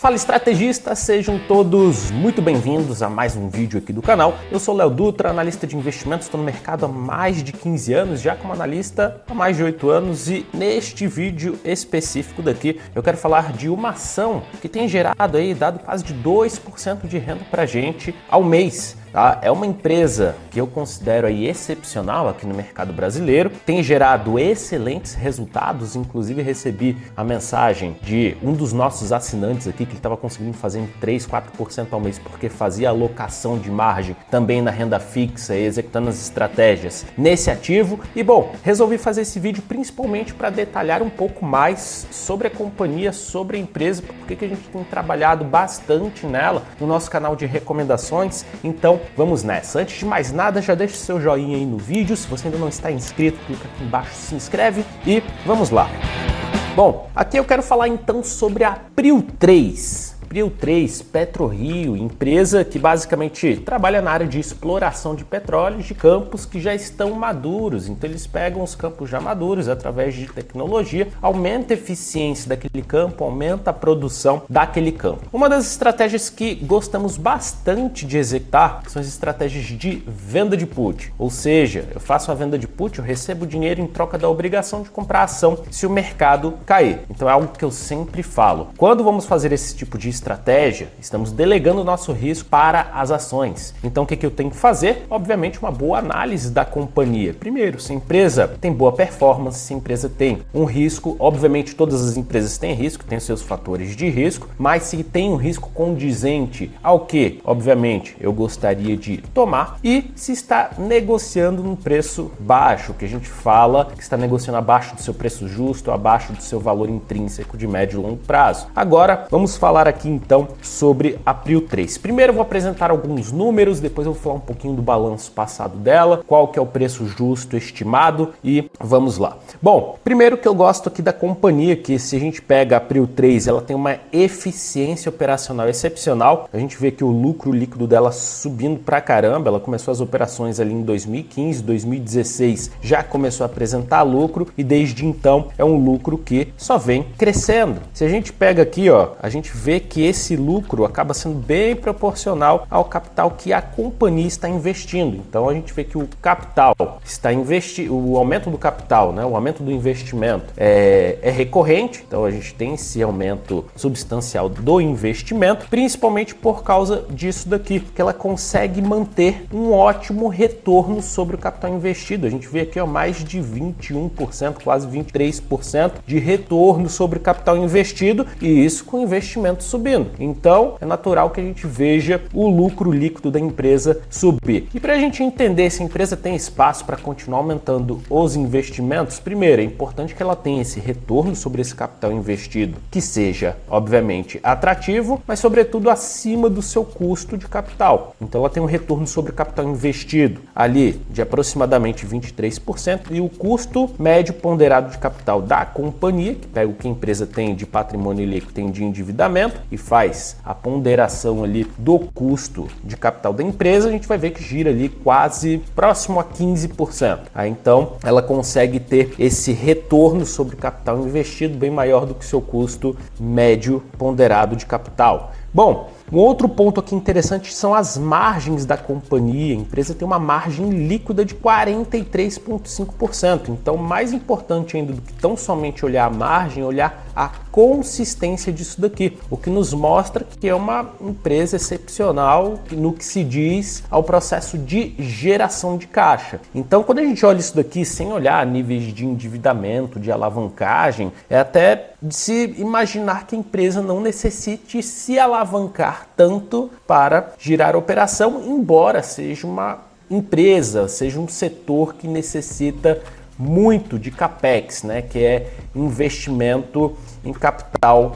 Fala estrategistas, sejam todos muito bem-vindos a mais um vídeo aqui do canal. Eu sou Léo Dutra, analista de investimentos, estou no mercado há mais de 15 anos, já como analista há mais de 8 anos e neste vídeo específico daqui eu quero falar de uma ação que tem gerado aí, dado quase de 2% de renda pra gente ao mês. Tá? É uma empresa que eu considero aí excepcional aqui no mercado brasileiro, tem gerado excelentes resultados, inclusive recebi a mensagem de um dos nossos assinantes aqui que ele estava conseguindo fazer em 3, 4% ao mês porque fazia alocação de margem também na renda fixa e executando as estratégias nesse ativo. E bom, resolvi fazer esse vídeo principalmente para detalhar um pouco mais sobre a companhia, sobre a empresa, porque a gente tem trabalhado bastante nela no nosso canal de recomendações. Então vamos nessa. Antes de mais nada, já deixa o seu joinha aí no vídeo. Se você ainda não está inscrito, clica aqui embaixo, se inscreve e vamos lá. Bom, aqui eu quero falar então sobre a Prio 3. Prio 3, PetroRio, empresa que basicamente trabalha na área de exploração de petróleo de campos que já estão maduros. Então eles pegam os campos já maduros através de tecnologia, aumenta a eficiência daquele campo, aumenta a produção daquele campo. Uma das estratégias que gostamos bastante de executar são as estratégias de venda de put. Ou seja, eu faço a venda de put, eu recebo dinheiro em troca da obrigação de comprar a ação se o mercado cair. Então é algo que eu sempre falo. Quando vamos fazer esse tipo de estratégia, estamos delegando o nosso risco para as ações. Então o que eu tenho que fazer? Obviamente uma boa análise da companhia. Primeiro, se a empresa tem boa performance, se a empresa tem um risco, obviamente todas as empresas têm risco, têm seus fatores de risco, mas se tem um risco condizente ao que, obviamente, eu gostaria de tomar e se está negociando num preço baixo, que a gente fala que está negociando abaixo do seu preço justo, abaixo do seu valor intrínseco de médio e longo prazo. Agora, vamos falar aqui então sobre a Prio 3. Primeiro eu vou apresentar alguns números, depois eu vou falar um pouquinho do balanço passado dela, qual que é o preço justo estimado e vamos lá. Bom, primeiro que eu gosto aqui da companhia, que se a gente pega a Prio 3, ela tem uma eficiência operacional excepcional. A gente vê que o lucro líquido dela subindo pra caramba, ela começou as operações ali em 2015, 2016 já começou a apresentar lucro e desde então é um lucro que só vem crescendo. Se a gente pega aqui, ó, a gente vê que esse lucro acaba sendo bem proporcional ao capital que a companhia está investindo. Então a gente vê que o capital está investindo, o aumento do capital, né, o aumento do investimento é recorrente. Então a gente tem esse aumento substancial do investimento, principalmente por causa disso daqui, que ela consegue manter um ótimo retorno sobre o capital investido. A gente vê aqui, ó, mais de 21%, quase 23% de retorno sobre o capital investido e isso com investimento subindo. Então é natural que a gente veja o lucro líquido da empresa subir. E para a gente entender se a empresa tem espaço para continuar aumentando os investimentos, primeiro é importante que ela tenha esse retorno sobre esse capital investido que seja, obviamente, atrativo, mas sobretudo acima do seu custo de capital. Então ela tem um retorno sobre o capital investido ali de aproximadamente 23% e o custo médio ponderado de capital da companhia, que pega o que a empresa tem de patrimônio líquido, tem de endividamento e faz a ponderação ali do custo de capital da empresa, a gente vai ver que gira ali quase próximo a 15%. Aí então ela consegue ter esse retorno sobre o capital investido bem maior do que seu custo médio ponderado de capital. Bom, um outro ponto aqui interessante são as margens da companhia. A empresa tem uma margem líquida de 43,5%. Então, mais importante ainda do que tão somente olhar a margem, olhar a consistência disso daqui, o que nos mostra que é uma empresa excepcional no que se diz ao processo de geração de caixa. Então, quando a gente olha isso daqui sem olhar níveis de endividamento, de alavancagem, é até de se imaginar que a empresa não necessite se alavancar tanto para girar a operação, embora seja uma empresa, seja um setor que necessita muito de capex, né, que é investimento em capital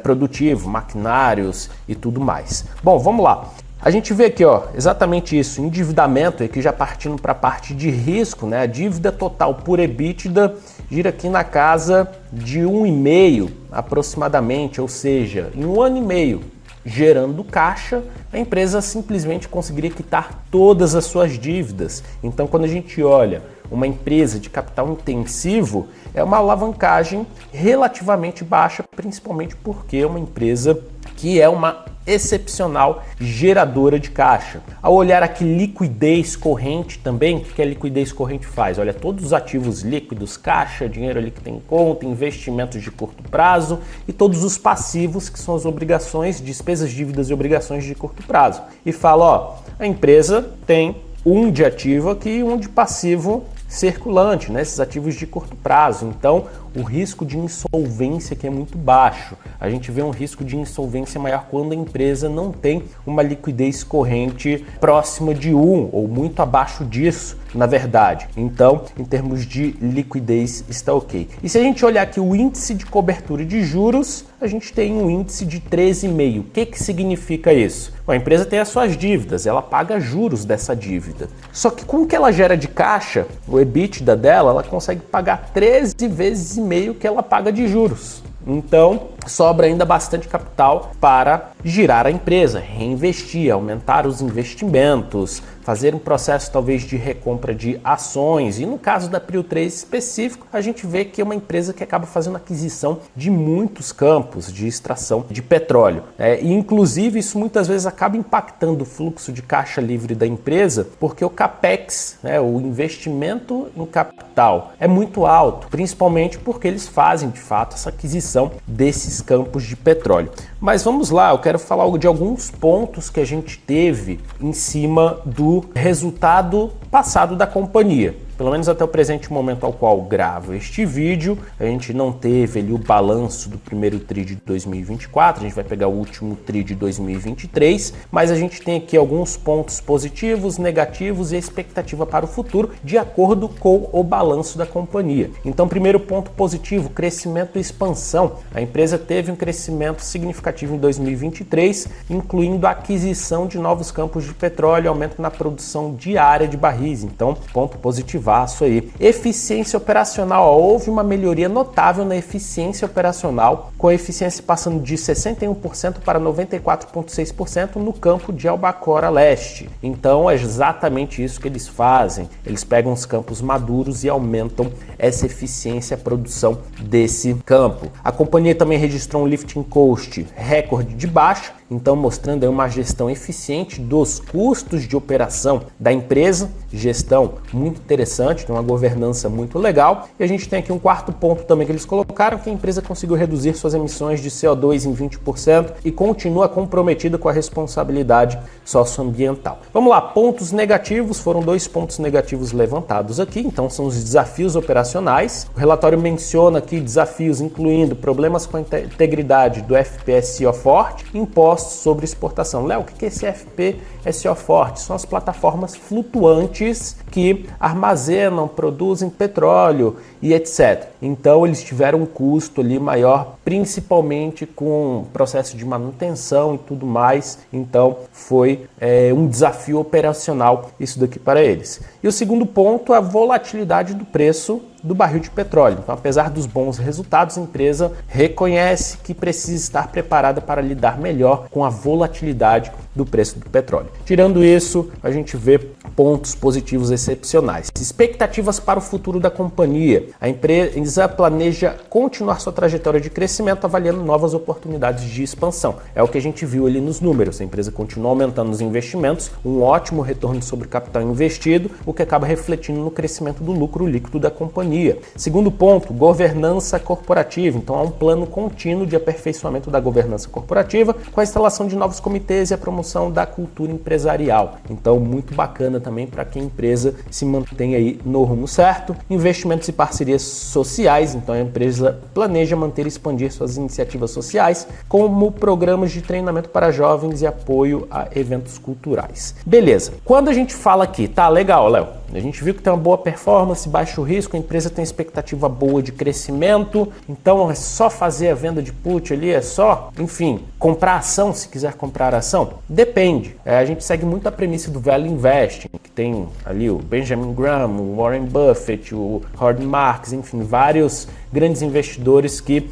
produtivo, maquinários e tudo mais. Bom, vamos lá. A gente vê aqui, ó, exatamente isso, endividamento, aqui já partindo para a parte de risco, né? A dívida total por EBITDA gira aqui na casa de 1,5 aproximadamente, ou seja, em 1 ano e meio gerando caixa, a empresa simplesmente conseguiria quitar todas as suas dívidas. Então, quando a gente olha uma empresa de capital intensivo, é uma alavancagem relativamente baixa, principalmente porque é uma empresa que é uma excepcional geradora de caixa. Ao olhar aqui liquidez corrente também, o que a liquidez corrente faz? Olha, todos os ativos líquidos, caixa, dinheiro ali que tem em conta, investimentos de curto prazo e todos os passivos que são as obrigações, despesas, dívidas e obrigações de curto prazo. E fala, ó, a empresa tem um de ativo aqui e um de passivo circulante, né? Esses ativos de curto prazo. Então, o risco de insolvência aqui é muito baixo. A gente vê um risco de insolvência maior quando a empresa não tem uma liquidez corrente próxima de 1 ou muito abaixo disso, na verdade. Então, em termos de liquidez, está ok. E se a gente olhar aqui o índice de cobertura de juros, a gente tem um índice de 13,5. O que significa isso? Bom, a empresa tem as suas dívidas, ela paga juros dessa dívida. Só que com o que ela gera de caixa, o EBITDA dela, ela consegue pagar 13 vezes e meio que ela paga de juros. Então, sobra ainda bastante capital para girar a empresa, reinvestir, aumentar os investimentos, fazer um processo talvez de recompra de ações. E no caso da Prio 3 específico, a gente vê que é uma empresa que acaba fazendo aquisição de muitos campos de extração de petróleo. E inclusive isso muitas vezes acaba impactando o fluxo de caixa livre da empresa, porque o CAPEX, o investimento em capital, é muito alto, principalmente porque eles fazem de fato essa aquisição desses campos de petróleo. Mas vamos lá, eu quero falar de alguns pontos que a gente teve em cima do resultado passado da companhia. Pelo menos até o presente momento ao qual gravo este vídeo, a gente não teve ali o balanço do primeiro TRI de 2024, a gente vai pegar o último TRI de 2023, mas a gente tem aqui alguns pontos positivos, negativos e a expectativa para o futuro de acordo com o balanço da companhia. Então, primeiro ponto positivo, crescimento e expansão. A empresa teve um crescimento significativo em 2023, incluindo a aquisição de novos campos de petróleo e aumento na produção diária de barris. Então, ponto positivo aí. Eficiência operacional, houve uma melhoria notável na eficiência operacional, com a eficiência passando de 61% para 94,6% no campo de Albacora Leste. Então é exatamente isso que eles fazem. Eles pegam os campos maduros e aumentam essa eficiência, a produção desse campo. A companhia também registrou um lifting cost recorde de baixa, então mostrando aí uma gestão eficiente dos custos de operação da empresa, gestão muito interessante, tem uma governança muito legal. E a gente tem aqui um quarto ponto também que eles colocaram, que a empresa conseguiu reduzir suas emissões de CO2 em 20% e continua comprometida com a responsabilidade socioambiental. Vamos lá, pontos negativos, foram 2 pontos negativos levantados aqui, então são os desafios operacionais. O relatório menciona aqui desafios incluindo problemas com a integridade do FPSO Forte, impostos sobre exportação. Léo, o que é esse FPSO Forte? São as plataformas flutuantes que armazenam, produzem petróleo e etc. Então eles tiveram um custo ali maior, principalmente com o processo de manutenção e tudo mais. Então foi um desafio operacional isso daqui para eles. E o segundo ponto é a volatilidade do preço do barril de petróleo. Então, apesar dos bons resultados, a empresa reconhece que precisa estar preparada para lidar melhor com a volatilidade do preço do petróleo. Tirando isso, a gente vê pontos positivos excepcionais. Expectativas para o futuro da companhia. A empresa planeja continuar sua trajetória de crescimento, avaliando novas oportunidades de expansão. É o que a gente viu ali nos números. A empresa continua aumentando os investimentos, um ótimo retorno sobre o capital investido, o que acaba refletindo no crescimento do lucro líquido da companhia. Segundo ponto, governança corporativa. Então, há um plano contínuo de aperfeiçoamento da governança corporativa com a instalação de novos comitês e a promoção da cultura empresarial. Então, muito bacana também para que a empresa se mantenha aí no rumo certo. Investimentos e parcerias sociais. Então, a empresa planeja manter e expandir suas iniciativas sociais, como programas de treinamento para jovens e apoio a eventos culturais. Beleza. Quando a gente fala aqui, tá legal, Léo, a gente viu que tem uma boa performance, baixo risco, a empresa tem expectativa boa de crescimento, então é só fazer a venda de put ali, é só, enfim, comprar ação se quiser comprar ação? Depende. A gente segue muito a premissa do Value Investing, que tem ali o Benjamin Graham, o Warren Buffett, o Howard Marks, enfim, vários grandes investidores que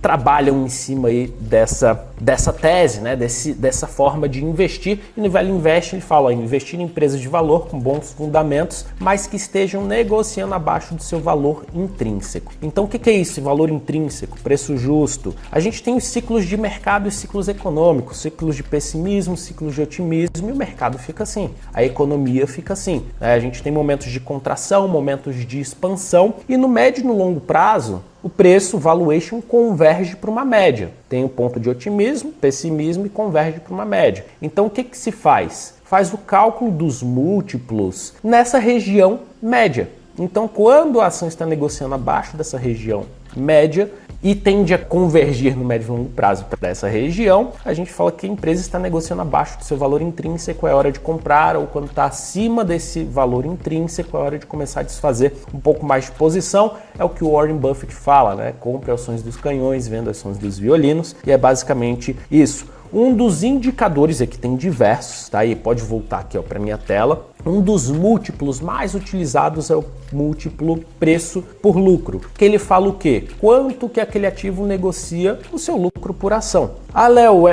trabalham em cima aí dessa tese, né? Dessa forma de investir. E no Velho Invest ele fala, investir em empresas de valor com bons fundamentos, mas que estejam negociando abaixo do seu valor intrínseco. Então o que é isso? Valor intrínseco, preço justo. A gente tem os ciclos de mercado e ciclos econômicos, ciclos de pessimismo, ciclos de otimismo, e o mercado fica assim, a economia fica assim, né? A gente tem momentos de contração, momentos de expansão, e no médio e no longo prazo o preço, valuation, converge para uma média. Tem um ponto de otimismo, pessimismo e converge para uma média. Então o que se faz? Faz o cálculo dos múltiplos nessa região média. Então quando a ação está negociando abaixo dessa região média e tende a convergir no médio e longo prazo para essa região, a gente fala que a empresa está negociando abaixo do seu valor intrínseco, é hora de comprar, ou quando está acima desse valor intrínseco, é hora de começar a desfazer um pouco mais de posição. É o que o Warren Buffett fala, né? Compre ações dos canhões, venda ações dos violinos, e é basicamente isso. Um dos indicadores, aqui tem diversos, tá? E pode voltar aqui para minha tela. Um dos múltiplos mais utilizados é o múltiplo preço por lucro, que ele fala o quê? Quanto que aquele ativo negocia o seu lucro por ação. Ah, Léo,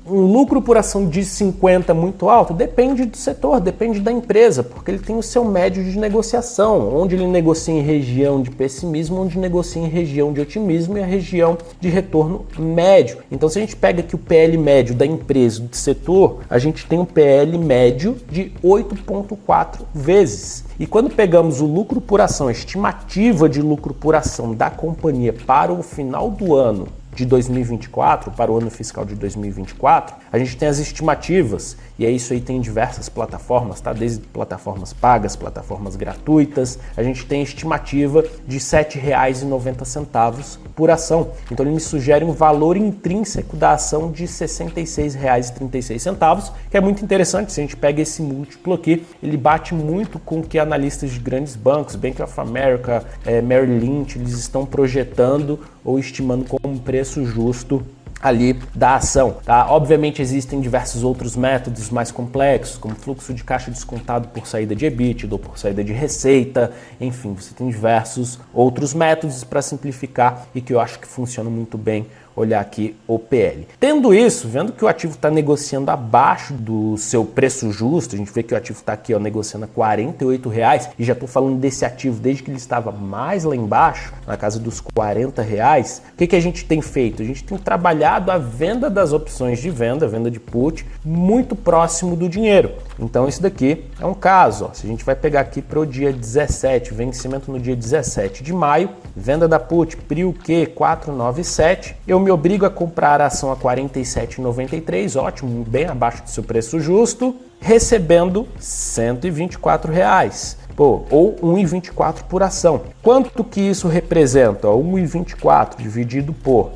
um lucro por ação de 50 muito alto? Depende do setor, depende da empresa, porque ele tem o seu médio de negociação, onde ele negocia em região de pessimismo, onde negocia em região de otimismo e a região de retorno médio. Então, se a gente pega aqui o PL médio da empresa, do setor, a gente tem um PL médio de 8,4 vezes. E quando pegamos o lucro por ação, a estimativa de lucro por ação da companhia para o final do ano de 2024, para o ano fiscal de 2024, a gente tem as estimativas, e é isso aí, tem diversas plataformas, tá? Desde plataformas pagas, plataformas gratuitas, a gente tem a estimativa de R$ 7,90 por ação. Então ele me sugere um valor intrínseco da ação de R$ 66,36, que é muito interessante. Se a gente pega esse múltiplo aqui, ele bate muito com o que analistas de grandes bancos, Bank of America, Merrill Lynch, eles estão projetando ou estimando como um preço justo ali da ação, tá? Obviamente existem diversos outros métodos mais complexos, como fluxo de caixa descontado por saída de EBITDA ou por saída de receita, enfim, você tem diversos outros métodos para simplificar e que eu acho que funcionam muito bem. Olhar aqui o PL. Tendo isso, vendo que o ativo está negociando abaixo do seu preço justo, a gente vê que o ativo está aqui negociando a R$ 48,00, e já estou falando desse ativo desde que ele estava mais lá embaixo, na casa dos R$ 40,00. O que a gente tem feito? A gente tem trabalhado a venda das opções de venda de put, muito próximo do dinheiro. Então isso daqui é um caso. Se a gente vai pegar aqui para o dia 17, vencimento no dia 17 de maio, venda da put, PRIO-Q 497, eu me obrigo a comprar a ação a R$ 47,93, ótimo, bem abaixo do seu preço justo, recebendo R$ 124,00. Ou 1,24 por ação. Quanto que isso representa? 1,24 dividido por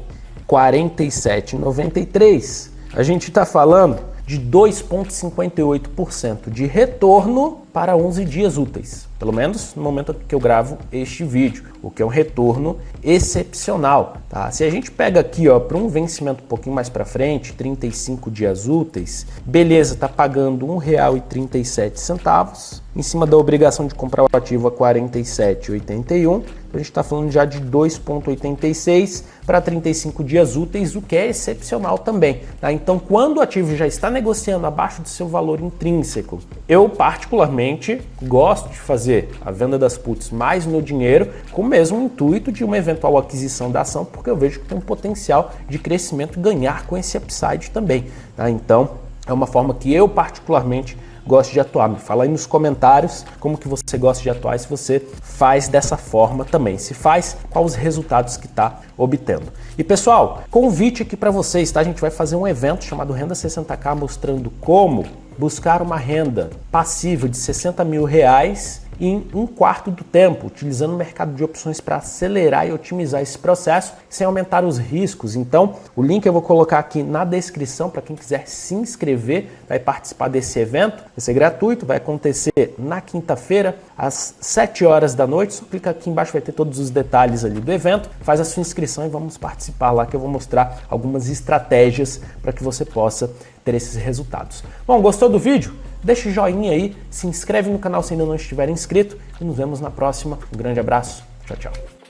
47,93. A gente está falando de 2,58% de retorno para 11 dias úteis, pelo menos no momento que eu gravo este vídeo, o que é um retorno excepcional, tá? Se a gente pega aqui, para um vencimento um pouquinho mais para frente, 35 dias úteis, beleza, tá pagando R$ 1,37, em cima da obrigação de comprar o ativo a R$ 47,81, a gente está falando já de 2,86 para 35 dias úteis, o que é excepcional também, tá? Então, quando o ativo já está negociando abaixo do seu valor intrínseco, eu particularmente gosto de fazer a venda das puts mais no dinheiro, com o mesmo intuito de uma eventual aquisição da ação, porque eu vejo que tem um potencial de crescimento e ganhar com esse upside também, tá? Então, é uma forma que eu particularmente gosto de atuar. Me fala aí nos comentários como que você gosta de atuar e se você faz dessa forma também. Se faz, quais os resultados que está obtendo. E pessoal, convite aqui para vocês, tá? A gente vai fazer um evento chamado Renda 60K mostrando como buscar uma renda passiva de R$ 60 mil em 1/4 do tempo, utilizando o mercado de opções para acelerar e otimizar esse processo sem aumentar os riscos. Então, o link eu vou colocar aqui na descrição para quem quiser se inscrever, vai participar desse evento. Vai ser gratuito, vai acontecer na quinta-feira, às 7 horas da noite. Só clica aqui embaixo, vai ter todos os detalhes ali do evento. Faz a sua inscrição e vamos participar lá, que eu vou mostrar algumas estratégias para que você possa ter esses resultados. Bom, gostou do vídeo? Deixa o joinha aí, se inscreve no canal se ainda não estiver inscrito e nos vemos na próxima. Um grande abraço, tchau, tchau.